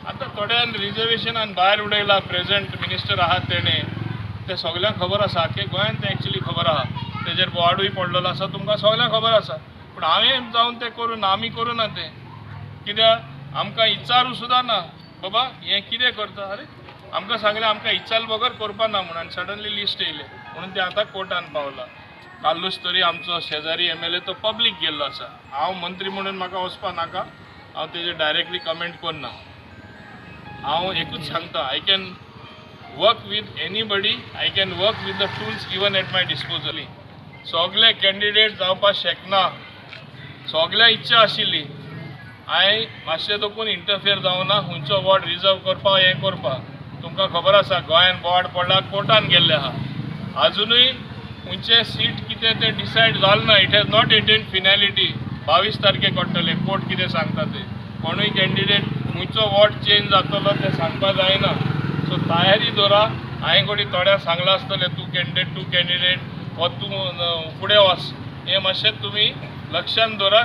आता थोड्यान रिजर्वेशनान भायर उडयला present minister आहात ते सगळ्यांक खबर आसा की गोंयांत ते एक्चुअली खबर आहा तेजेर बोवाडूय पडलेलो आसा तुमकां सगळ्यांक खबर आसा पूण हांवें जावन ते करून आमी करूना ते कित्याक आमकां इचारू सुद्दां ना बाबा हें कितें करता अरे आमकां सांगलें आमकां इचारले बगर करपा ना म्हणून आनी सडनली लिस्ट येयले म्हणून ते आतां कोर्टान पावला कालूच तरी आमचो शेजारी MLA तो पब्लीक गेल्लो आसा हांव मंत्री म्हणून म्हाका वचपा नाका हांव तेजेर डायरेक्टली कमेंट करना हांव एकूच सांगता I can work with anybody I can work with the tools even at my disposal सगळे कॅन्डिडेट जावपाक शकना सगळ्या इच्छा आशिल्ली हांवें मातशें देखून इंटरफियर जावना खंयचो वॉर्ड रिजर्व करपा हें करपा तुमकां खबर आसा गोंयान बोवाड पडला कोर्टान गेल्ले आहा अजुनूय खंयचें सीट कितें तें डिसायड जालें ना इट हॅज नॉट एटेंड फिनॅलिटी 22 तारखेक पडटलें कोर्ट कितें सांगता तें कोणूय कॅन्डिडेट खंयचो वॉर्ड चेंज जातलो तें सांगपा जायना सो तयारी दवरा हांवें कोणी थोड्या सांगलां आसतलें तूं कॅन्डिडेट वो तूं फुडें वच हें मातशें तुमी लक्षांत दवरा